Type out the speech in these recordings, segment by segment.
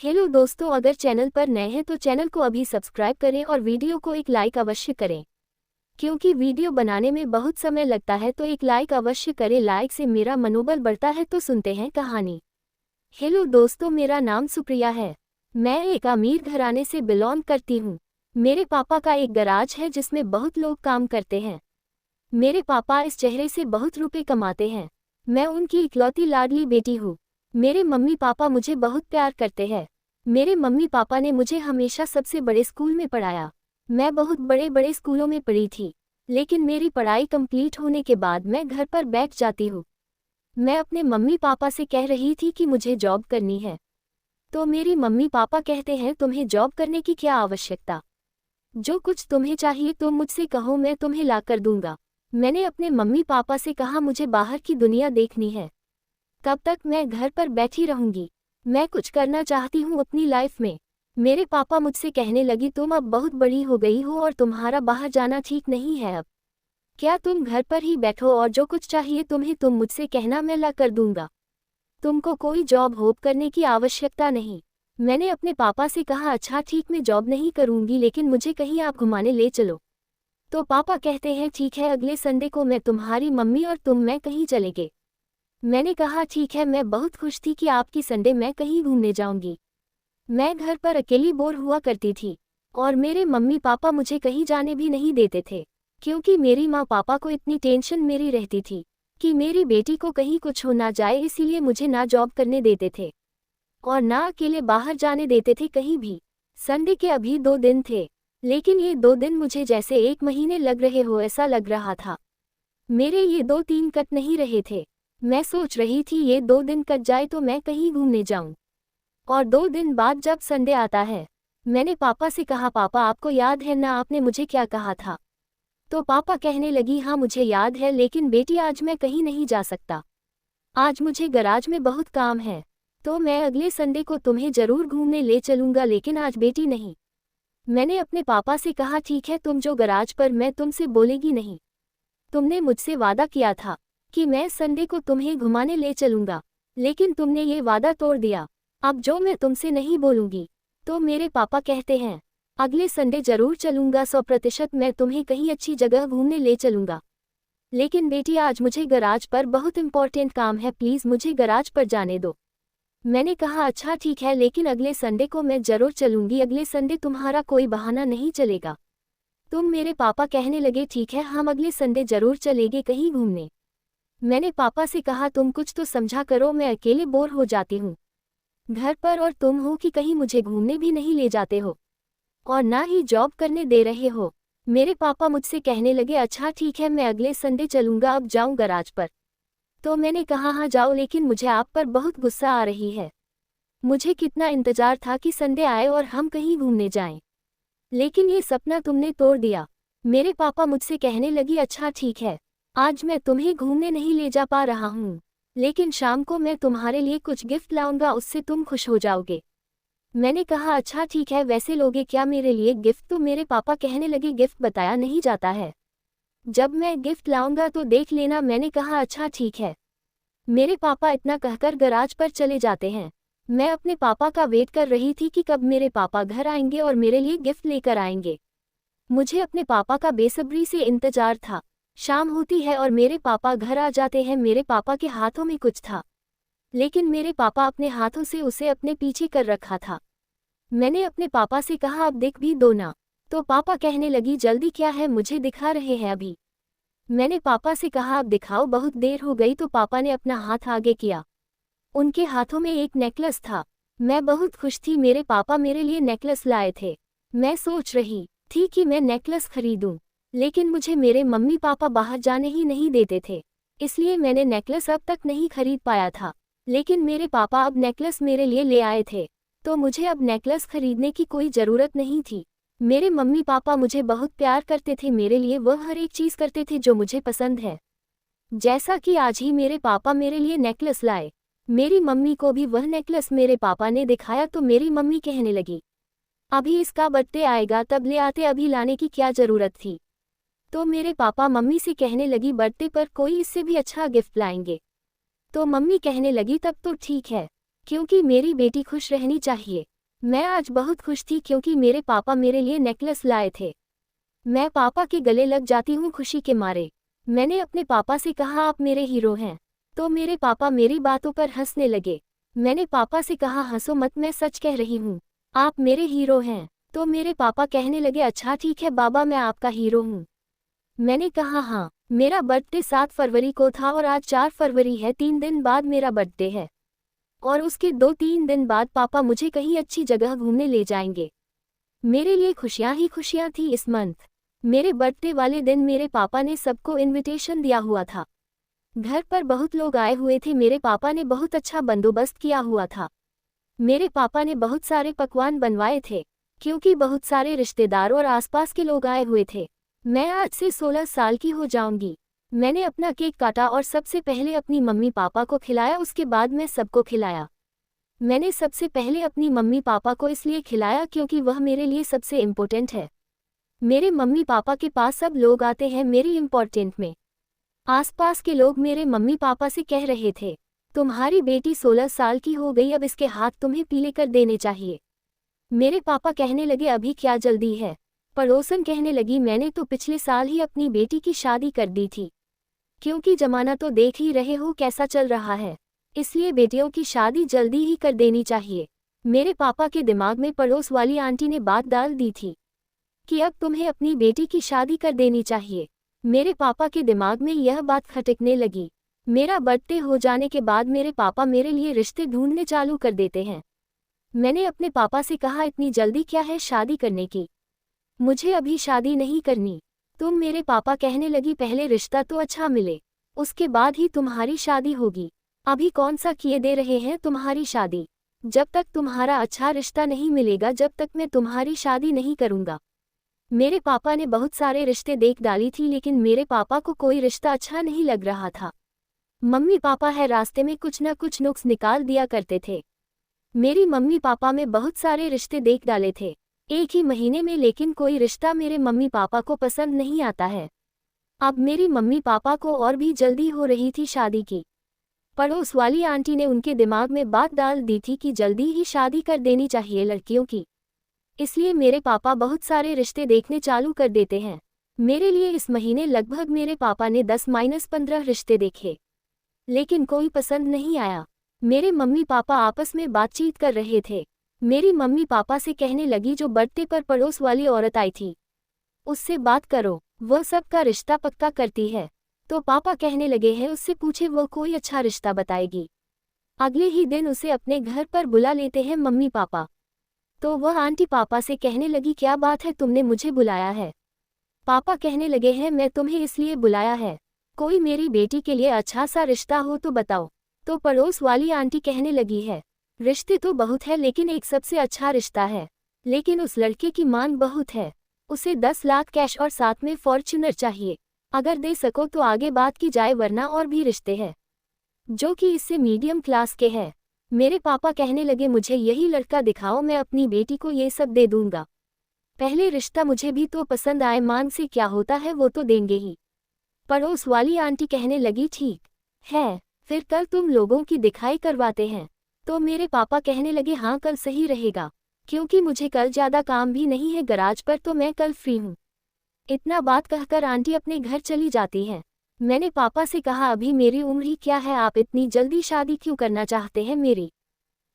Hello दोस्तों, अगर channel पर नए हैं तो चैनल को अभी सब्सक्राइब करें और वीडियो को एक लाइक अवश्य करें, क्योंकि वीडियो बनाने में बहुत समय लगता है। तो एक लाइक अवश्य करें, लाइक से मेरा मनोबल बढ़ता है। तो सुनते हैं कहानी। हेलो दोस्तों, मेरा नाम सुप्रिया है। मैं एक अमीर घराने से बिलोंग करती हूँ। मेरे पापा का एक गराज है जिसमें बहुत लोग काम करते हैं। मेरे पापा इस चेहरे से बहुत रुपए कमाते हैं। मैं उनकी इकलौती लाडली बेटी हूँ। मेरे मम्मी पापा मुझे बहुत प्यार करते हैं। मेरे मम्मी पापा ने मुझे हमेशा सबसे बड़े स्कूल में पढ़ाया। मैं बहुत बड़े बड़े स्कूलों में पढ़ी थी, लेकिन मेरी पढ़ाई कंप्लीट होने के बाद मैं घर पर बैठ जाती हूँ। मैं अपने मम्मी पापा से कह रही थी कि मुझे जॉब करनी है, तो मेरी मम्मी पापा कहते हैं तुम्हें जॉब करने की क्या आवश्यकता, जो कुछ तुम्हें चाहिए तुम मुझसे कहो, मैं तुम्हें ला कर दूंगा। मैंने अपने मम्मी पापा से कहा मुझे बाहर की दुनिया देखनी है। कब तक मैं घर पर बैठी रहूंगी? मैं कुछ करना चाहती हूँ अपनी लाइफ में। मेरे पापा मुझसे कहने लगी तुम अब बहुत बड़ी हो गई हो और तुम्हारा बाहर जाना ठीक नहीं है। अब क्या तुम घर पर ही बैठो और जो कुछ चाहिए तुम्हें तुम मुझसे कहना, मैं ला कर दूंगा। तुमको कोई जॉब होप करने की आवश्यकता नहीं। मैंने अपने पापा से कहा अच्छा ठीक, मैं जॉब नहीं करूंगी, लेकिन मुझे कहीं आप घुमाने ले चलो। तो पापा कहते हैं ठीक है, अगले संडे को मैं तुम्हारी मम्मी और मैं कहीं चले गए। मैंने कहा ठीक है। मैं बहुत खुश थी कि आपकी संडे मैं कहीं घूमने जाऊंगी। मैं घर पर अकेली बोर हुआ करती थी और मेरे मम्मी पापा मुझे कहीं जाने भी नहीं देते थे, क्योंकि मेरी माँ पापा को इतनी टेंशन मेरी रहती थी कि मेरी बेटी को कहीं कुछ हो ना जाए, इसीलिए मुझे ना जॉब करने देते थे और ना अकेले बाहर जाने देते थे कहीं भी। संडे के अभी 2 दिन थे, लेकिन ये 2 दिन मुझे जैसे 1 महीने लग रहे हो ऐसा लग रहा था। मेरे ये 2-3 कट नहीं रहे थे। मैं सोच रही थी ये 2 दिन कट जाए तो मैं कहीं घूमने जाऊं। और 2 दिन बाद जब संडे आता है, मैंने पापा से कहा पापा आपको याद है ना आपने मुझे क्या कहा था? तो पापा कहने लगी हाँ मुझे याद है, लेकिन बेटी आज मैं कहीं नहीं जा सकता। आज मुझे गराज में बहुत काम है, तो मैं अगले संडे को तुम्हें जरूर घूमने ले चलूंगा, लेकिन आज बेटी नहीं। मैंने अपने पापा से कहा ठीक है, तुम जो गराज पर मैं तुमसे बोलेगी नहीं। तुमने मुझसे वादा किया था कि मैं संडे को तुम्हें घुमाने ले चलूंगा, लेकिन तुमने ये वादा तोड़ दिया। अब जो मैं तुमसे नहीं बोलूंगी। तो मेरे पापा कहते हैं अगले संडे जरूर चलूंगा, 100% मैं तुम्हें कहीं अच्छी जगह घूमने ले चलूंगा। लेकिन बेटी आज मुझे गराज पर बहुत इंपॉर्टेंट काम है, प्लीज मुझे गराज पर जाने दो। मैंने कहा अच्छा ठीक है, लेकिन अगले संडे को मैं जरूर चलूंगी। अगले संडे तुम्हारा कोई बहाना नहीं चलेगा। मेरे पापा कहने लगे ठीक है, हम अगले संडे जरूर चलेंगे कहीं घूमने। मैंने पापा से कहा तुम कुछ तो समझा करो, मैं अकेले बोर हो जाती हूँ घर पर, और तुम हो कि कहीं मुझे घूमने भी नहीं ले जाते हो और ना ही जॉब करने दे रहे हो। मेरे पापा मुझसे कहने लगे अच्छा ठीक है, मैं अगले संडे चलूंगा, अब जाऊं गराज पर। तो मैंने कहा हाँ जाओ, लेकिन मुझे आप पर बहुत गुस्सा आ रही है। मुझे कितना इंतजार था कि संडे आए और हम कहीं घूमने जाएं, लेकिन ये सपना तुमने तोड़ दिया। मेरे पापा मुझसे कहने लगी अच्छा ठीक है, आज मैं तुम्हें घूमने नहीं ले जा पा रहा हूँ, लेकिन शाम को मैं तुम्हारे लिए कुछ गिफ्ट लाऊंगा, उससे तुम खुश हो जाओगे। मैंने कहा अच्छा ठीक है, वैसे लोगे क्या मेरे लिए गिफ्ट? तो मेरे पापा कहने लगे गिफ्ट बताया नहीं जाता है, जब मैं गिफ्ट लाऊंगा तो देख लेना। मैंने कहा अच्छा ठीक है। मेरे पापा इतना कहकर गराज पर चले जाते हैं। मैं अपने पापा का वेट कर रही थी कि कब मेरे पापा घर आएंगे और मेरे लिए गिफ्ट लेकर आएंगे। मुझे अपने पापा का बेसब्री से इंतजार था। शाम होती है और मेरे पापा घर आ जाते हैं। मेरे पापा के हाथों में कुछ था, लेकिन मेरे पापा अपने हाथों से उसे अपने पीछे कर रखा था। मैंने अपने पापा से कहा अब दिख भी दो ना। तो पापा कहने लगी जल्दी क्या है, मुझे दिखा रहे हैं अभी। मैंने पापा से कहा अब दिखाओ, बहुत देर हो गई। तो पापा ने अपना हाथ आगे किया। उनके हाथों में एक नेकलेस था। मैं बहुत खुश थी, मेरे पापा मेरे लिए नेकलेस लाए थे। मैं सोच रही थी कि मैं नेकलेस खरीदूं, लेकिन मुझे मेरे मम्मी पापा बाहर जाने ही नहीं देते थे, इसलिए मैंने नेकलेस अब तक नहीं खरीद पाया था। लेकिन मेरे पापा अब नेकलेस मेरे लिए ले आए थे, तो मुझे अब नेकलेस खरीदने की कोई ज़रूरत नहीं थी। मेरे मम्मी पापा मुझे बहुत प्यार करते थे, मेरे लिए वह हर एक चीज़ करते थे जो मुझे पसंद है। जैसा कि आज ही मेरे पापा मेरे लिए नेकलेस लाए। मेरी मम्मी को भी वह नेकलेस मेरे पापा ने दिखाया, तो मेरी मम्मी कहने लगी अभी इसका बर्थडे आएगा तब ले आते, अभी लाने की क्या ज़रूरत थी। तो मेरे पापा मम्मी से कहने लगी बर्थडे पर कोई इससे भी अच्छा गिफ्ट लाएंगे। तो मम्मी कहने लगी तब तो ठीक है, क्योंकि मेरी बेटी खुश रहनी चाहिए। मैं आज बहुत खुश थी क्योंकि मेरे पापा मेरे लिए नेकलेस लाए थे। मैं पापा के गले लग जाती हूँ खुशी के मारे। मैंने अपने पापा से कहा आप मेरे हीरो हैं। तो मेरे पापा मेरी बातों पर हंसने लगे। मैंने पापा से कहा हंसो मत, मैं सच कह रही हूँ, आप मेरे हीरो हैं। तो मेरे पापा कहने लगे अच्छा ठीक है बाबा, मैं आपका हीरो हूँ। मैंने कहा हाँ। मेरा बर्थडे 7 फरवरी को था और आज 4 फरवरी है, 3 दिन बाद मेरा बर्थडे है। और उसके 2-3 दिन बाद पापा मुझे कहीं अच्छी जगह घूमने ले जाएंगे। मेरे लिए खुशियां ही खुशियां थी इस मंथ। मेरे बर्थडे वाले दिन मेरे पापा ने सबको इनविटेशन दिया हुआ था। घर पर बहुत लोग आए हुए थे। मेरे पापा ने बहुत अच्छा बंदोबस्त किया हुआ था। मेरे पापा ने बहुत सारे पकवान बनवाए थे क्योंकि बहुत सारे रिश्तेदार और आसपास के लोग आए हुए थे। मैं आज से 16 साल की हो जाऊंगी। मैंने अपना केक काटा और सबसे पहले अपनी मम्मी पापा को खिलाया, उसके बाद मैं सबको खिलाया। मैंने सबसे पहले अपनी मम्मी पापा को इसलिए खिलाया क्योंकि वह मेरे लिए सबसे इम्पोर्टेंट है। मेरे मम्मी पापा के पास सब लोग आते हैं मेरी इम्पोर्टेंट में। आसपास के लोग मेरे मम्मी पापा से कह रहे थे तुम्हारी बेटी 16 साल की हो गई, अब इसके हाथ तुम्हें पीले कर देने चाहिए। मेरे पापा कहने लगे अभी क्या जल्दी है। पड़ोसन कहने लगी मैंने तो पिछले साल ही अपनी बेटी की शादी कर दी थी, क्योंकि जमाना तो देख ही रहे हो कैसा चल रहा है, इसलिए बेटियों की शादी जल्दी ही कर देनी चाहिए। मेरे पापा के दिमाग में पड़ोस वाली आंटी ने बात डाल दी थी कि अब तुम्हें अपनी बेटी की शादी कर देनी चाहिए। मेरे पापा के दिमाग में यह बात खटकने लगी। मेरा बर्थडे हो जाने के बाद मेरे पापा मेरे लिए रिश्ते ढूंढने चालू कर देते हैं। मैंने अपने पापा से कहा इतनी जल्दी क्या है शादी करने की, मुझे अभी शादी नहीं करनी। तुम मेरे पापा कहने लगी पहले रिश्ता तो अच्छा मिले, उसके बाद ही तुम्हारी शादी होगी। अभी कौन सा किए दे रहे हैं तुम्हारी शादी। जब तक तुम्हारा अच्छा रिश्ता नहीं मिलेगा जब तक मैं तुम्हारी शादी नहीं करूँगा। मेरे पापा ने बहुत सारे रिश्ते देख डाली थी लेकिन मेरे पापा को कोई रिश्ता अच्छा नहीं लग रहा था। मम्मी पापा है रास्ते में कुछ न कुछ नुक्स निकाल दिया करते थे। मेरी मम्मी पापा में बहुत सारे रिश्ते देख डाले थे एक ही महीने में, लेकिन कोई रिश्ता मेरे मम्मी पापा को पसंद नहीं आता है। अब मेरी मम्मी पापा को और भी जल्दी हो रही थी शादी की। पड़ोस वाली आंटी ने उनके दिमाग में बात डाल दी थी कि जल्दी ही शादी कर देनी चाहिए लड़कियों की, इसलिए मेरे पापा बहुत सारे रिश्ते देखने चालू कर देते हैं। मेरे लिए इस महीने लगभग मेरे पापा ने 10-15 रिश्ते देखे, लेकिन कोई पसंद नहीं आया। मेरे मम्मी पापा आपस में बातचीत कर रहे थे। मेरी मम्मी पापा से कहने लगी जो बर्थडे पर पड़ोस वाली औरत आई थी उससे बात करो, वह सबका रिश्ता पक्का करती है। तो पापा कहने लगे हैं उससे पूछे वो कोई अच्छा रिश्ता बताएगी। अगले ही दिन उसे अपने घर पर बुला लेते हैं मम्मी पापा। तो वह आंटी पापा से कहने लगी क्या बात है तुमने मुझे बुलाया है। पापा कहने लगे हैं मैं तुम्हें इसलिए बुलाया है, कोई मेरी बेटी के लिए अच्छा सा रिश्ता हो तो बताओ। तो पड़ोस वाली आंटी कहने लगी है रिश्ते तो बहुत है लेकिन एक सबसे अच्छा रिश्ता है, लेकिन उस लड़के की मांग बहुत है, उसे 10 लाख कैश और साथ में फॉर्च्यूनर चाहिए। अगर दे सको तो आगे बात की जाए, वरना और भी रिश्ते हैं जो कि इससे मीडियम क्लास के हैं। मेरे पापा कहने लगे मुझे यही लड़का दिखाओ, मैं अपनी बेटी को ये सब दे दूंगा। पहले रिश्ता मुझे भी तो पसंद आए, मांग से क्या होता है वो तो देंगे ही। पड़ोस वाली आंटी कहने लगी ठीक है, फिर कल तुम लोगों की दिखाई करवाते हैं। तो मेरे पापा कहने लगे हाँ कल सही रहेगा, क्योंकि मुझे कल ज़्यादा काम भी नहीं है गराज पर, तो मैं कल फ्री हूँ। इतना बात कहकर आंटी अपने घर चली जाती है। मैंने पापा से कहा अभी मेरी उम्र ही क्या है, आप इतनी जल्दी शादी क्यों करना चाहते हैं मेरी।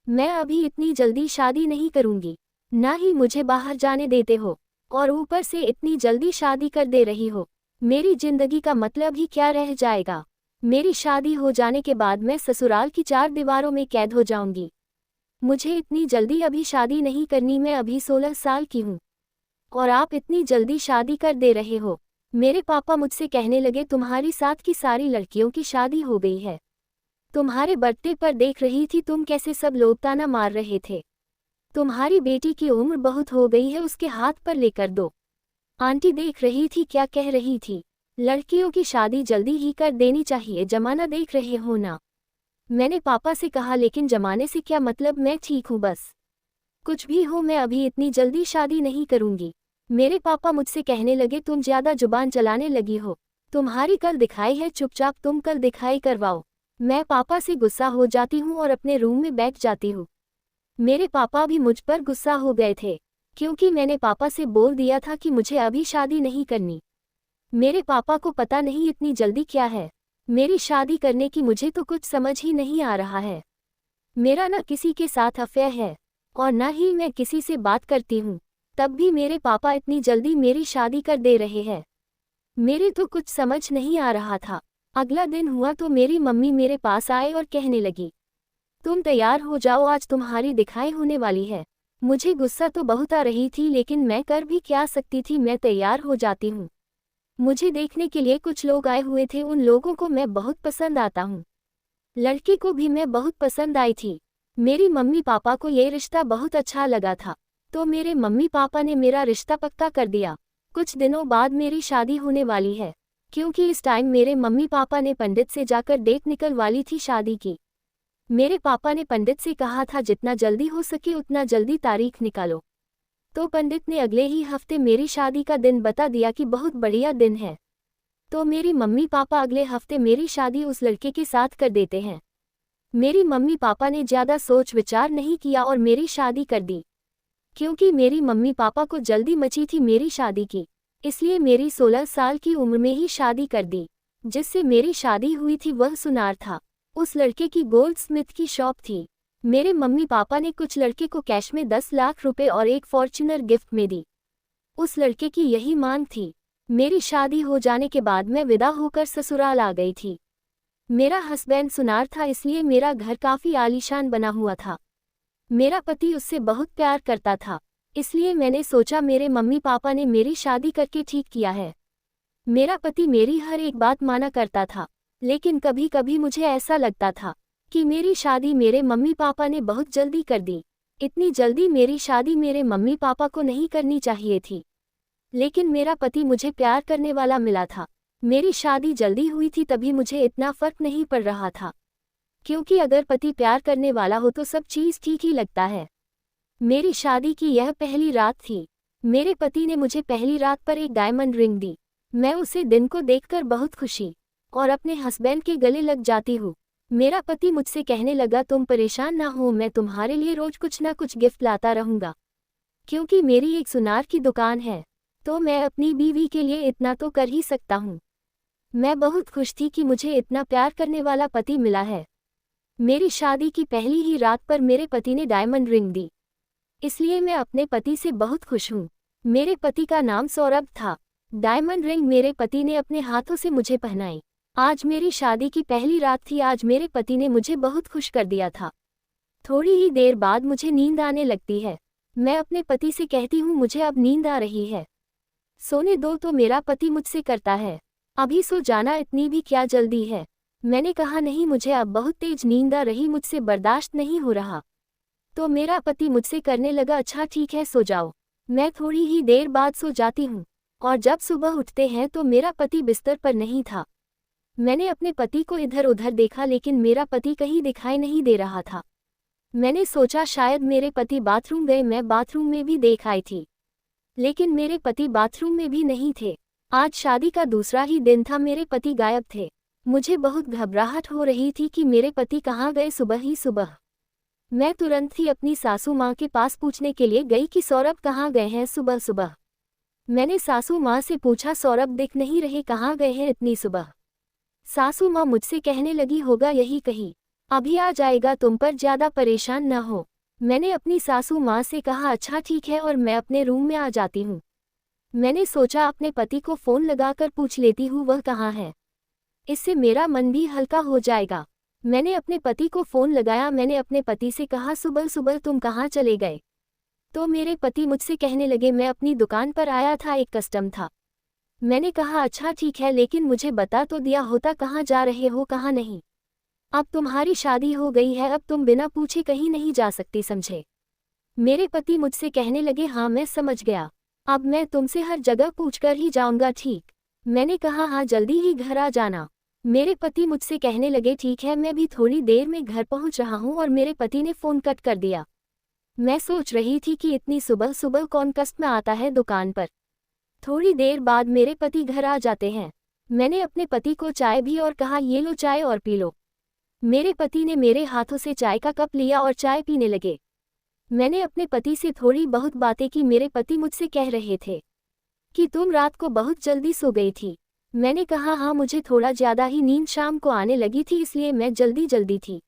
मैं अभी इतनी जल्दी शादी नहीं करूँगी, ना ही मुझे बाहर जाने देते हो, और ऊपर से इतनी जल्दी शादी कर दे रही हो। मेरी जिंदगी का मतलब ही क्या रह जाएगा। मेरी शादी हो जाने के बाद मैं ससुराल की 4 दीवारों में कैद हो जाऊंगी। मुझे इतनी जल्दी अभी शादी नहीं करनी, मैं अभी 16 साल की हूँ और आप इतनी जल्दी शादी कर दे रहे हो। मेरे पापा मुझसे कहने लगे तुम्हारी साथ की सारी लड़कियों की शादी हो गई है, तुम्हारे बर्थडे पर देख रही थी तुम कैसे सब लोग ताना मार रहे थे। तुम्हारी बेटी की उम्र बहुत हो गई है, उसके हाथ पर लेकर दो। आंटी देख रही थी क्या कह रही थी, लड़कियों की शादी जल्दी ही कर देनी चाहिए, जमाना देख रहे हो ना। मैंने पापा से कहा लेकिन जमाने से क्या मतलब, मैं ठीक हूँ बस, कुछ भी हो मैं अभी इतनी जल्दी शादी नहीं करूँगी। मेरे पापा मुझसे कहने लगे तुम ज़्यादा जुबान चलाने लगी हो, तुम्हारी कल दिखाई है, चुपचाप तुम कल दिखाई करवाओ। मैं पापा से गुस्सा हो जाती हूँ और अपने रूम में बैठ जाती हूँ। मेरे पापा भी मुझ पर गुस्सा हो गए थे, क्योंकि मैंने पापा से बोल दिया था कि मुझे अभी शादी नहीं करनी। मेरे पापा को पता नहीं इतनी जल्दी क्या है मेरी शादी करने की, मुझे तो कुछ समझ ही नहीं आ रहा है। मेरा न किसी के साथ अफेयर है और न ही मैं किसी से बात करती हूँ, तब भी मेरे पापा इतनी जल्दी मेरी शादी कर दे रहे हैं। मेरे तो कुछ समझ नहीं आ रहा था। अगला दिन हुआ तो मेरी मम्मी मेरे पास आए और कहने लगी, तुम तैयार हो जाओ, आज तुम्हारी दिखाई होने वाली है। मुझे गुस्सा तो बहुत आ रही थी, लेकिन मैं कर भी क्या सकती थी। मैं तैयार हो जाती हूँ। मुझे देखने के लिए कुछ लोग आए हुए थे, उन लोगों को मैं बहुत पसंद आता हूँ। लड़की को भी मैं बहुत पसंद आई थी। मेरी मम्मी पापा को ये रिश्ता बहुत अच्छा लगा था, तो मेरे मम्मी पापा ने मेरा रिश्ता पक्का कर दिया। कुछ दिनों बाद मेरी शादी होने वाली है, क्योंकि इस टाइम मेरे मम्मी पापा ने पंडित से जाकर डेट निकलवा ली थी शादी की। मेरे पापा ने पंडित से कहा था जितना जल्दी हो सके उतना जल्दी तारीख निकालो। तो पंडित ने अगले ही हफ्ते मेरी शादी का दिन बता दिया कि बहुत बढ़िया दिन है। तो मेरी मम्मी पापा अगले हफ्ते मेरी शादी उस लड़के के साथ कर देते हैं। मेरी मम्मी पापा ने ज़्यादा सोच विचार नहीं किया और मेरी शादी कर दी। क्योंकि मेरी मम्मी पापा को जल्दी मची थी मेरी शादी की, इसलिए मेरी 16 साल की उम्र में ही शादी कर दी। जिससे मेरी शादी हुई थी वह सुनार था। उस लड़के की गोल्ड स्मिथ की शॉप थी। मेरे मम्मी पापा ने कुछ लड़के को कैश में 10 लाख रुपए और एक फॉर्च्यूनर गिफ्ट में दी। उस लड़के की यही मांग थी। मेरी शादी हो जाने के बाद मैं विदा होकर ससुराल आ गई थी। मेरा हस्बैंड सुनार था, इसलिए मेरा घर काफ़ी आलीशान बना हुआ था। मेरा पति उससे बहुत प्यार करता था, इसलिए मैंने सोचा मेरे मम्मी पापा ने मेरी शादी करके ठीक किया है। मेरा पति मेरी हर एक बात माना करता था, लेकिन कभी कभी मुझे ऐसा लगता था कि मेरी शादी मेरे मम्मी पापा ने बहुत जल्दी कर दी। इतनी जल्दी मेरी शादी मेरे मम्मी पापा को नहीं करनी चाहिए थी, लेकिन मेरा पति मुझे प्यार करने वाला मिला था। मेरी शादी जल्दी हुई थी, तभी मुझे इतना फर्क नहीं पड़ रहा था, क्योंकि अगर पति प्यार करने वाला हो तो सब चीज़ ठीक ही लगता है। मेरी शादी की यह पहली रात थी। मेरे पति ने मुझे पहली रात पर एक डायमंड रिंग दी। मैं उसे दिन को देखकर बहुत खुशी और अपने हस्बैंड के गले लग जाती हूँ। मेरा पति मुझसे कहने लगा, तुम परेशान ना हो, मैं तुम्हारे लिए रोज कुछ ना कुछ गिफ्ट लाता रहूँगा। क्योंकि मेरी एक सुनार की दुकान है, तो मैं अपनी बीवी के लिए इतना तो कर ही सकता हूँ। मैं बहुत खुश थी कि मुझे इतना प्यार करने वाला पति मिला है। मेरी शादी की पहली ही रात पर मेरे पति ने डायमंड रिंग दी, इसलिए मैं अपने पति से बहुत खुश हूँ। मेरे पति का नाम सौरभ था। डायमंड रिंग मेरे पति ने अपने हाथों से मुझे पहनाई। आज मेरी शादी की पहली रात थी। आज मेरे पति ने मुझे बहुत खुश कर दिया था। थोड़ी ही देर बाद मुझे नींद आने लगती है। मैं अपने पति से कहती हूँ, मुझे अब नींद आ रही है, सोने दो। तो मेरा पति मुझसे करता है, अभी सो जाना, इतनी भी क्या जल्दी है। मैंने कहा, नहीं, मुझे अब बहुत तेज नींद आ रही, मुझसे बर्दाश्त नहीं हो रहा। तो मेरा पति मुझसे करने लगा, अच्छा ठीक है, सो जाओ। मैं थोड़ी ही देर बाद सो जाती हूँ और जब सुबह उठते हैं तो मेरा पति बिस्तर पर नहीं था। मैंने अपने पति को इधर उधर देखा, लेकिन मेरा पति कहीं दिखाई नहीं दे रहा था। मैंने सोचा शायद मेरे पति बाथरूम गए। मैं बाथरूम में भी देख आई थी, लेकिन मेरे पति बाथरूम में भी नहीं थे। आज शादी का दूसरा ही दिन था, मेरे पति गायब थे। मुझे बहुत घबराहट हो रही थी कि मेरे पति कहाँ गए सुबह ही सुबह। मैं तुरंत ही अपनी सासू माँ के पास पूछने के लिए गई कि सौरभ कहाँ गए हैं सुबह सुबह। मैंने सासू माँ से पूछा, सौरभ दिख नहीं रहे, कहाँ गए हैं इतनी सुबह। सासू माँ मुझसे कहने लगी, होगा यही कहीं, अभी आ जाएगा, तुम पर ज़्यादा परेशान न हो। मैंने अपनी सासू माँ से कहा, अच्छा ठीक है, और मैं अपने रूम में आ जाती हूँ। मैंने सोचा अपने पति को फ़ोन लगाकर पूछ लेती हूँ वह कहाँ है, इससे मेरा मन भी हल्का हो जाएगा। मैंने अपने पति को फ़ोन लगाया। मैंने अपने पति से कहा, सुबह सुबह तुम कहाँ चले गए। तो मेरे पति मुझसे कहने लगे, मैं अपनी दुकान पर आया था, एक कस्टम था। मैंने कहा, अच्छा ठीक है, लेकिन मुझे बता तो दिया होता कहाँ जा रहे हो कहाँ नहीं। अब तुम्हारी शादी हो गई है, अब तुम बिना पूछे कहीं नहीं जा सकती, समझे। मेरे पति मुझसे कहने लगे, हाँ मैं समझ गया, अब मैं तुमसे हर जगह पूछकर ही जाऊँगा, ठीक। मैंने कहा, हाँ जल्दी ही घर आ जाना। मेरे पति मुझसे कहने लगे, ठीक है, मैं भी थोड़ी देर में घर पहुंच रहा हूं, और मेरे पति ने फ़ोन कट कर दिया। मैं सोच रही थी कि इतनी सुबह सुबह कौन कस्टमर आता है दुकान पर। थोड़ी देर बाद मेरे पति घर आ जाते हैं। मैंने अपने पति को चाय भी और कहा, ये लो चाय और पी लो। मेरे पति ने मेरे हाथों से चाय का कप लिया और चाय पीने लगे। मैंने अपने पति से थोड़ी बहुत बातें की। मेरे पति मुझसे कह रहे थे कि तुम रात को बहुत जल्दी सो गई थी। मैंने कहा हाँ, मुझे थोड़ा ज़्यादा ही नींद शाम को आने लगी थी, इसलिए मैं जल्दी थी।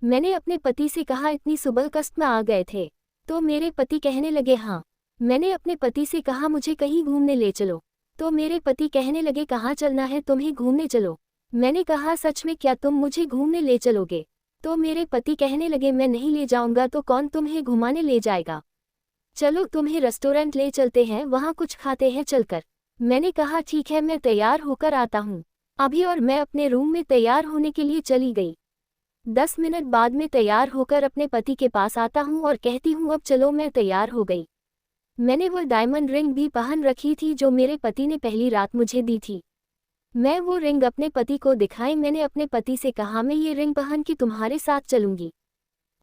मैंने अपने पति से कहा इतनी सुबह कष्ट में आ गए थे? तो मेरे पति कहने लगे हाँ। मैंने अपने पति से कहा मुझे कहीं घूमने ले चलो। तो मेरे पति कहने लगे कहाँ चलना है तुम्हें, घूमने चलो। मैंने कहा सच में क्या तुम मुझे घूमने ले चलोगे? तो मेरे पति कहने लगे मैं नहीं ले जाऊंगा तो कौन तुम्हें घुमाने ले जाएगा, चलो तुम्हें रेस्टोरेंट ले चलते हैं, वहाँ कुछ खाते हैं चलकर। मैंने कहा ठीक है, मैं तैयार होकर आता हूँ अभी, और मैं अपने रूम में तैयार होने के लिए चली गई। 10 मिनट बाद में तैयार होकर अपने पति के पास आता हूँ और कहती हूँ अब चलो, मैं तैयार हो गई। मैंने वो डायमंड रिंग भी पहन रखी थी जो मेरे पति ने पहली रात मुझे दी थी। मैं वो रिंग अपने पति को दिखाई। मैंने अपने पति से कहा मैं ये रिंग पहन के तुम्हारे साथ चलूंगी।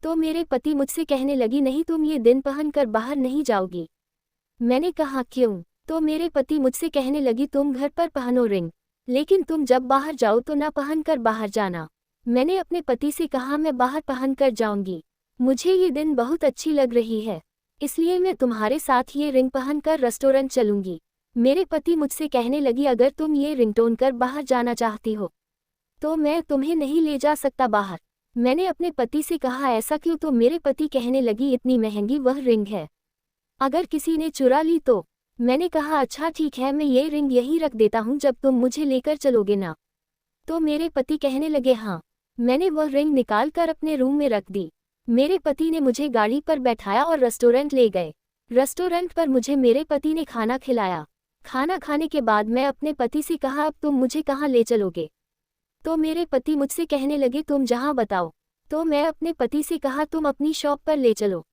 तो मेरे पति मुझसे कहने लगी नहीं, तुम ये दिन पहन कर बाहर नहीं जाओगी। मैंने कहा क्यों? तो मेरे पति मुझसे कहने लगी तुम घर पर पहनो रिंग, लेकिन तुम जब बाहर जाओ तो ना पहन कर बाहर जाना। मैंने अपने पति से कहा मैं बाहर पहन कर जाऊंगी, मुझे ये दिन बहुत अच्छी लग रही है, इसलिए मैं तुम्हारे साथ ये रिंग पहन कर रेस्टोरेंट चलूंगी। मेरे पति मुझसे कहने लगी अगर तुम ये रिंगटोन कर बाहर जाना चाहती हो तो मैं तुम्हें नहीं ले जा सकता बाहर। मैंने अपने पति से कहा ऐसा क्यों? तो मेरे पति कहने लगी इतनी महंगी वह रिंग है, अगर किसी ने चुरा ली तो। मैंने कहा अच्छा ठीक है, मैं ये रिंग यहीं रख देता हूँ जब तुम मुझे लेकर चलोगे ना। तो मेरे पति कहने लगे हाँ। मैंने वह रिंग निकाल कर अपने रूम में रख दी। मेरे पति ने मुझे गाड़ी पर बैठाया और रेस्टोरेंट ले गए। रेस्टोरेंट पर मुझे मेरे पति ने खाना खिलाया। खाना खाने के बाद मैं अपने पति से कहा अब तुम मुझे कहाँ ले चलोगे? तो मेरे पति मुझसे कहने लगे तुम जहाँ बताओ। तो मैं अपने पति से कहा तुम अपनी शॉप पर ले चलो,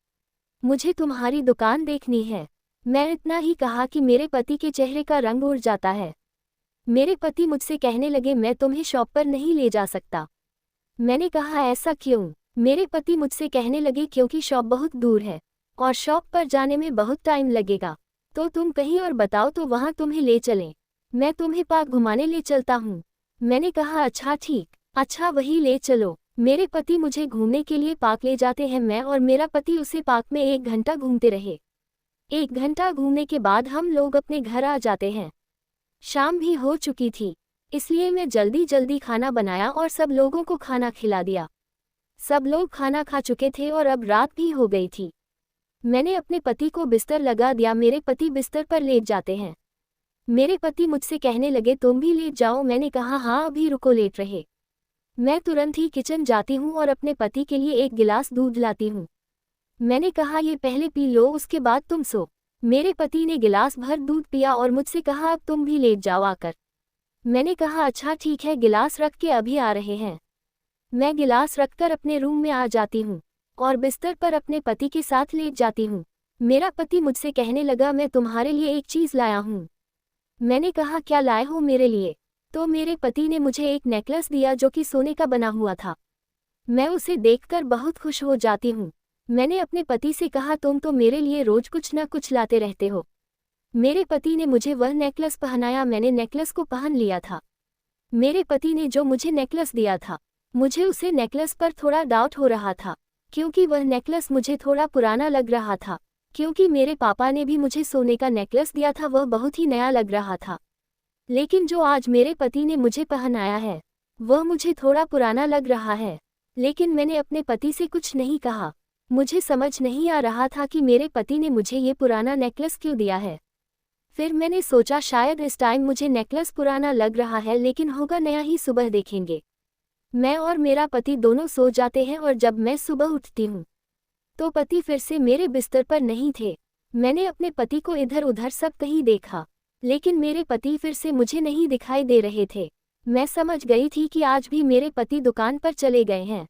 मुझे तुम्हारी दुकान देखनी है। मैं इतना ही कहा कि मेरे पति के चेहरे का रंग उड़ जाता है। मेरे पति मुझसे कहने लगे मैं तुम्हें शॉप पर नहीं ले जा सकता। मैंने कहा ऐसा क्यों? मेरे पति मुझसे कहने लगे क्योंकि शॉप बहुत दूर है और शॉप पर जाने में बहुत टाइम लगेगा, तो तुम कहीं और बताओ तो वहाँ तुम्हें ले चलें, मैं तुम्हें पार्क घुमाने ले चलता हूँ। मैंने कहा अच्छा ठीक, अच्छा वही ले चलो। मेरे पति मुझे घूमने के लिए पार्क ले जाते हैं। मैं और मेरा पति उसे पार्क में 1 घंटा घूमते रहे। 1 घंटा घूमने के बाद हम लोग अपने घर आ जाते हैं। शाम भी हो चुकी थी, इसलिए मैं जल्दी खाना बनाया और सब लोगों को खाना खिला दिया। सब लोग खाना खा चुके थे और अब रात भी हो गई थी। मैंने अपने पति को बिस्तर लगा दिया। मेरे पति बिस्तर पर लेट जाते हैं। मेरे पति मुझसे कहने लगे तुम भी लेट जाओ। मैंने कहा हाँ अभी रुको, लेट रहे। मैं तुरंत ही किचन जाती हूँ और अपने पति के लिए 1 गिलास दूध लाती हूँ। मैंने कहा ये पहले पी लो, उसके बाद तुम सो। मेरे पति ने गिलास भर दूध पिया और मुझसे कहा अब तुम भी लेट जाओ आकर। मैंने कहा अच्छा ठीक है, गिलास रख के अभी आ रहे हैं। मैं गिलास रखकर अपने रूम में आ जाती हूँ और बिस्तर पर अपने पति के साथ लेट जाती हूँ। मेरा पति मुझसे कहने लगा मैं तुम्हारे लिए एक चीज़ लाया हूँ। मैंने कहा क्या लाए हो मेरे लिए? तो मेरे पति ने मुझे एक नेकलेस दिया जो कि सोने का बना हुआ था। मैं उसे देखकर बहुत खुश हो जाती हूँ। मैंने अपने पति से कहा तुम तो मेरे लिए रोज कुछ न कुछ लाते रहते हो। मेरे पति ने मुझे वह नेकलेस पहनाया। मैंने नेकलेस को पहन लिया था। मेरे पति ने जो मुझे नेकलेस दिया था, मुझे उसे नेकलेस पर थोड़ा डाउट हो रहा था क्योंकि वह नेकलेस मुझे थोड़ा पुराना लग रहा था। क्योंकि मेरे पापा ने भी मुझे सोने का नेकलेस दिया था, वह बहुत ही नया लग रहा था। लेकिन जो आज मेरे पति ने मुझे पहनाया है वह मुझे थोड़ा पुराना लग रहा है। लेकिन मैंने अपने पति से कुछ नहीं कहा। मुझे समझ नहीं आ रहा था कि मेरे पति ने मुझे ये पुराना नेकलेस क्यों दिया है। फिर मैंने सोचा शायद इस टाइम मुझे नेकलेस पुराना लग रहा है, लेकिन होगा नया ही, सुबह देखेंगे। मैं और मेरा पति दोनों सो जाते हैं और जब मैं सुबह उठती हूँ तो पति फिर से मेरे बिस्तर पर नहीं थे। मैंने अपने पति को इधर उधर सब कहीं देखा, लेकिन मेरे पति फिर से मुझे नहीं दिखाई दे रहे थे। मैं समझ गई थी कि आज भी मेरे पति दुकान पर चले गए हैं,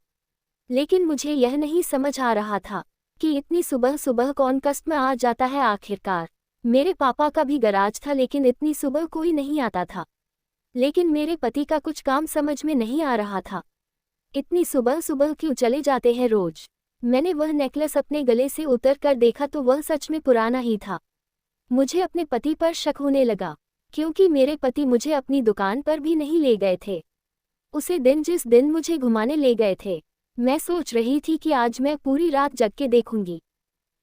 लेकिन मुझे यह नहीं समझ आ रहा था कि इतनी सुबह सुबह कौन कष्ट में आ जाता है। आखिरकार मेरे पापा का भी गराज था, लेकिन इतनी सुबह कोई नहीं आता था। लेकिन मेरे पति का कुछ काम समझ में नहीं आ रहा था, इतनी सुबह सुबह क्यों चले जाते हैं रोज। मैंने वह नेकलेस अपने गले से उतर कर देखा तो वह सच में पुराना ही था। मुझे अपने पति पर शक होने लगा क्योंकि मेरे पति मुझे अपनी दुकान पर भी नहीं ले गए थे। उसे दिन जिस दिन मुझे घुमाने ले गए थे, मैं सोच रही थी कि आज मैं पूरी रात जग के देखूंगी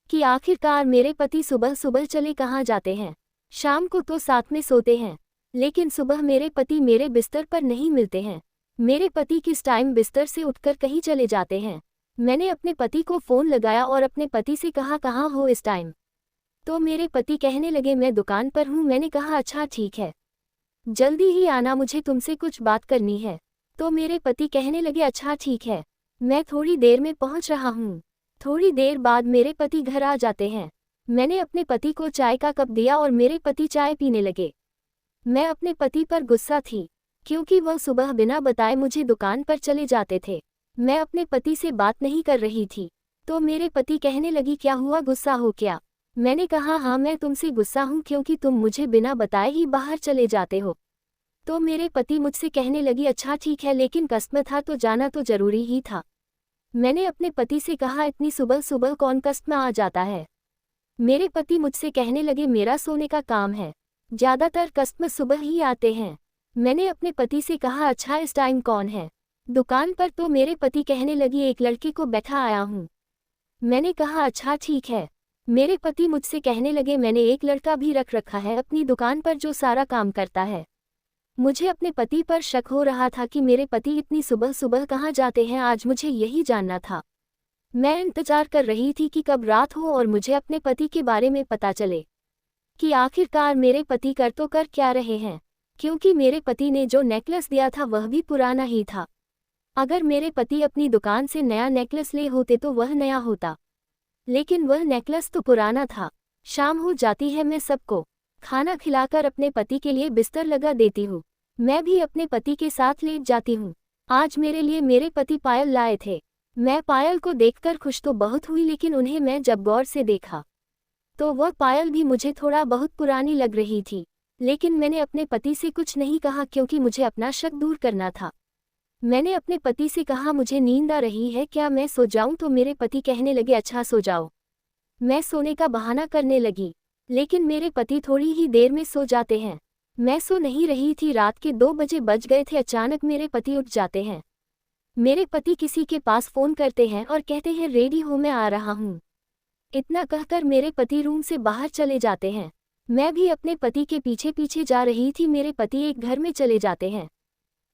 कि आखिरकार मेरे पति सुबह सुबह चले कहाँ जाते हैं। शाम को तो साथ में सोते हैं, लेकिन सुबह मेरे पति मेरे बिस्तर पर नहीं मिलते हैं। मेरे पति किस टाइम बिस्तर से उठकर कहीं चले जाते हैं। मैंने अपने पति को फ़ोन लगाया और अपने पति से कहा कहाँ हो इस टाइम। तो मेरे पति कहने लगे मैं दुकान पर हूँ। मैंने कहा अच्छा ठीक है, जल्दी ही आना, मुझे तुमसे कुछ बात करनी है। तो मेरे पति कहने लगे अच्छा ठीक है, मैं थोड़ी देर में पहुँच रहा हूँ। थोड़ी देर बाद मेरे पति घर आ जाते हैं। मैंने अपने पति को चाय का कप दिया और मेरे पति चाय पीने लगे। मैं अपने पति पर गुस्सा थी, क्योंकि वह सुबह बिना बताए मुझे दुकान पर चले जाते थे। मैं अपने पति से बात नहीं कर रही थी। तो मेरे पति कहने लगी क्या हुआ, गुस्सा हो क्या? मैंने कहा हाँ, मैं तुमसे गुस्सा हूँ क्योंकि तुम मुझे बिना बताए ही बाहर चले जाते हो। तो मेरे पति मुझसे कहने लगी अच्छा ठीक है, लेकिन कस्म था तो जाना तो जरूरी ही था। मैंने अपने पति से कहा इतनी सुबह सुबह कौन कस्म आ जाता है। मेरे पति मुझसे कहने लगे मेरा सोने का काम है, ज़्यादातर कस्म सुबह ही आते हैं। मैंने अपने पति से कहा अच्छा इस टाइम कौन है दुकान पर? तो मेरे पति कहने लगी एक लड़के को बैठा आया हूँ। मैंने कहा अच्छा ठीक है। मेरे पति मुझसे कहने लगे मैंने एक लड़का भी रख रखा है अपनी दुकान पर जो सारा काम करता है। मुझे अपने पति पर शक हो रहा था कि मेरे पति इतनी सुबह सुबह कहाँ जाते हैं, आज मुझे यही जानना था। मैं इंतजार कर रही थी कि कब रात हो और मुझे अपने पति के बारे में पता चले कि आखिरकार मेरे पति कर तो कर क्या रहे हैं, क्योंकि मेरे पति ने जो नेकलेस दिया था वह भी पुराना ही था। अगर मेरे पति अपनी दुकान से नया नेकलेस ले होते तो वह नया होता, लेकिन वह नेकलेस तो पुराना था। शाम हो जाती है, मैं सबको खाना खिलाकर अपने पति के लिए बिस्तर लगा देती हूँ। मैं भी अपने पति के साथ लेट जाती हूँ। आज मेरे लिए मेरे पति पायल लाए थे। मैं पायल को देखकर खुश तो बहुत हुई, लेकिन उन्हें मैं जब गौर से देखा तो वह पायल भी मुझे थोड़ा बहुत पुरानी लग रही थी। लेकिन मैंने अपने पति से कुछ नहीं कहा क्योंकि मुझे अपना शक दूर करना था। मैंने अपने पति से कहा मुझे नींद आ रही है, क्या मैं सो जाऊं? तो मेरे पति कहने लगे अच्छा सो जाओ। मैं सोने का बहाना करने लगी, लेकिन मेरे पति थोड़ी ही देर में सो जाते हैं। मैं सो नहीं रही थी, रात के 2 बजे बज गए थे। अचानक मेरे पति उठ जाते हैं। मेरे पति किसी के पास फ़ोन करते हैं और कहते हैं रेडी हो, मैं आ रहा हूँ। इतना कहकर मेरे पति रूम से बाहर चले जाते हैं। मैं भी अपने पति के पीछे पीछे जा रही थी। मेरे पति एक घर में चले जाते हैं।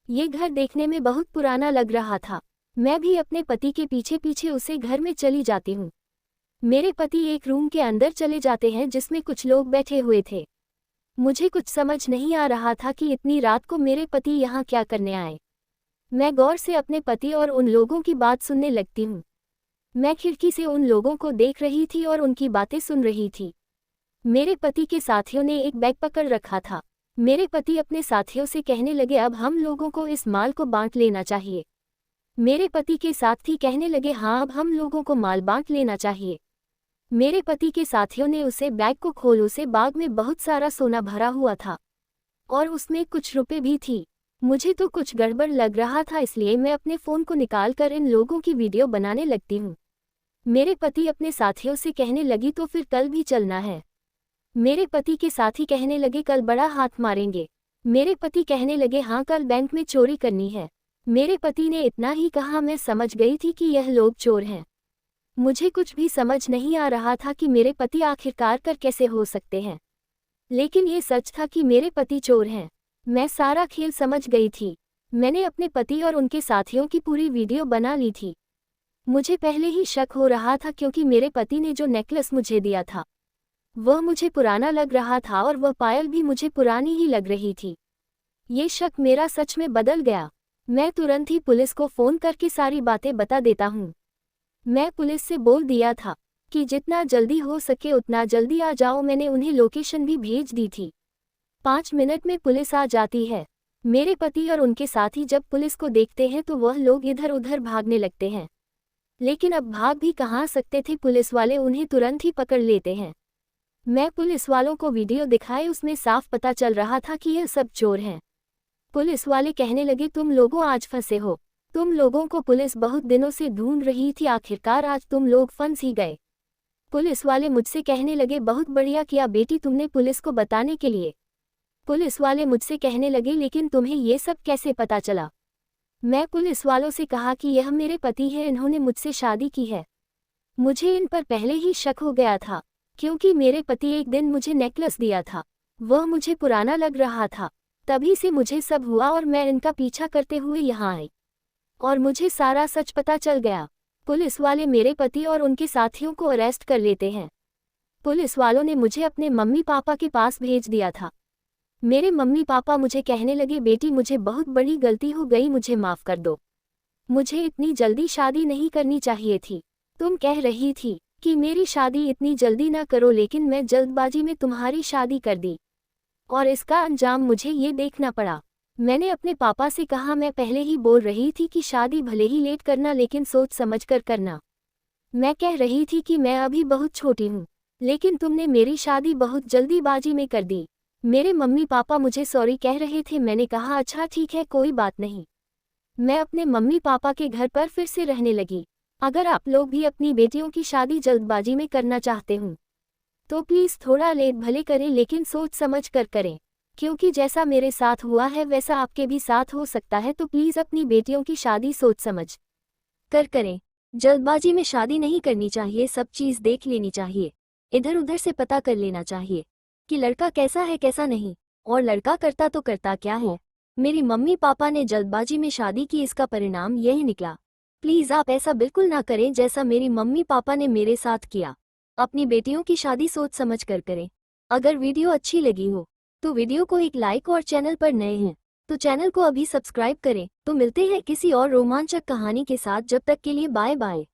ये घर देखने में बहुत पुराना लग रहा था। मैं भी अपने पति के पीछे पीछे उसे घर में चली जाती हूँ। मेरे पति एक रूम के अंदर चले जाते हैं जिसमें कुछ लोग बैठे हुए थे। मुझे कुछ समझ नहीं आ रहा था कि इतनी रात को मेरे पति यहाँ क्या करने आए। मैं गौर से अपने पति और उन लोगों की बात सुनने लगती हूँ। मैं खिड़की से उन लोगों को देख रही थी और उनकी बातें सुन रही थी। मेरे पति के साथियों ने एक बैग पकड़ रखा था। मेरे पति अपने साथियों से कहने लगे अब हम लोगों को इस माल को बांट लेना चाहिए। मेरे पति के साथी कहने लगे हाँ, अब हम लोगों को माल बांट लेना चाहिए। मेरे पति के साथियों ने उसे बैग को खोल, उसे बैग में बहुत सारा सोना भरा हुआ था और उसमें कुछ रुपए भी थी। मुझे तो कुछ गड़बड़ लग रहा था, इसलिए मैं अपने फ़ोन को निकालकर इन लोगों की वीडियो बनाने लगती हूँ। मेरे पति अपने साथियों से कहने लगी तो फिर कल भी चलना है। मेरे पति के साथी कहने लगे कल बड़ा हाथ मारेंगे। मेरे पति कहने लगे हाँ, कल बैंक में चोरी करनी है। मेरे पति ने इतना ही कहा, मैं समझ गई थी कि यह लोग चोर हैं। मुझे कुछ भी समझ नहीं आ रहा था कि मेरे पति आखिरकार कर कैसे हो सकते हैं, लेकिन ये सच था कि मेरे पति चोर हैं। मैं सारा खेल समझ गई थी। मैंने अपने पति और उनके साथियों की पूरी वीडियो बना ली थी। मुझे पहले ही शक हो रहा था क्योंकि मेरे पति ने जो नेकलेस मुझे दिया था वह मुझे पुराना लग रहा था और वह पायल भी मुझे पुरानी ही लग रही थी। ये शक मेरा सच में बदल गया। मैं तुरंत ही पुलिस को फ़ोन करके सारी बातें बता देता हूँ। मैं पुलिस से बोल दिया था कि जितना जल्दी हो सके उतना जल्दी आ जाओ। मैंने उन्हें लोकेशन भी भेज दी थी। 5 मिनट में पुलिस आ जाती है। मेरे पति और उनके साथी जब पुलिस को देखते हैं तो वह लोग इधर उधर भागने लगते हैं, लेकिन अब भाग भी कहाँ सकते थे, पुलिस वाले उन्हें तुरंत ही पकड़ लेते हैं। मैं पुलिस वालों को वीडियो दिखाए, उसमें साफ पता चल रहा था कि यह सब चोर हैं। पुलिस वाले कहने लगे तुम लोगों आज फंसे हो, तुम लोगों को पुलिस बहुत दिनों से ढूंढ रही थी, आखिरकार आज तुम लोग फंस ही गए। पुलिस वाले मुझसे कहने लगे बहुत बढ़िया किया बेटी तुमने पुलिस को बताने के लिए। पुलिस वाले मुझसे कहने लगे लेकिन तुम्हें ये सब कैसे पता चला? मैं पुलिस वालों से कहा कि यह मेरे पति हैं, इन्होंने मुझसे शादी की है। मुझे इन पर पहले ही शक हो गया था, क्योंकि मेरे पति एक दिन मुझे नेकलेस दिया था, वह मुझे पुराना लग रहा था। तभी से मुझे सब हुआ और मैं इनका पीछा करते हुए यहाँ आई और मुझे सारा सच पता चल गया। पुलिस वाले मेरे पति और उनके साथियों को अरेस्ट कर लेते हैं। पुलिस वालों ने मुझे अपने मम्मी पापा के पास भेज दिया था। मेरे मम्मी पापा मुझे कहने लगे, बेटी मुझे बहुत बड़ी गलती हो गई, मुझे माफ़ कर दो। मुझे इतनी जल्दी शादी नहीं करनी चाहिए थी। तुम कह रही थी कि मेरी शादी इतनी जल्दी ना करो, लेकिन मैं जल्दबाजी में तुम्हारी शादी कर दी और इसका अंजाम मुझे ये देखना पड़ा। मैंने अपने पापा से कहा, मैं पहले ही बोल रही थी कि शादी भले ही लेट करना, लेकिन सोच समझ कर करना। मैं कह रही थी कि मैं अभी बहुत छोटी हूँ, लेकिन तुमने मेरी शादी बहुत जल्दीबाजी में कर दी। मेरे मम्मी पापा मुझे सॉरी कह रहे थे। मैंने कहा अच्छा ठीक है, कोई बात नहीं। मैं अपने मम्मी पापा के घर पर फिर से रहने लगी। अगर आप लोग भी अपनी बेटियों की शादी जल्दबाजी में करना चाहते हो तो प्लीज़ थोड़ा लेट भले करें, लेकिन सोच समझ कर करें, क्योंकि जैसा मेरे साथ हुआ है वैसा आपके भी साथ हो सकता है। तो प्लीज़ अपनी बेटियों की शादी सोच समझ कर करें। जल्दबाजी में शादी नहीं करनी चाहिए, सब चीज़ देख लेनी चाहिए, इधर उधर से पता कर लेना चाहिए कि लड़का कैसा है कैसा नहीं, और लड़का करता तो करता क्या है। मेरी मम्मी पापा ने जल्दबाजी में शादी की, इसका परिणाम यही निकला। प्लीज़ आप ऐसा बिल्कुल ना करें जैसा मेरी मम्मी पापा ने मेरे साथ किया। अपनी बेटियों की शादी सोच समझ कर करें। अगर वीडियो अच्छी लगी हो तो वीडियो को एक लाइक, और चैनल पर नए हैं तो चैनल को अभी सब्सक्राइब करें। तो मिलते हैं किसी और रोमांचक कहानी के साथ, जब तक के लिए बाय बाय।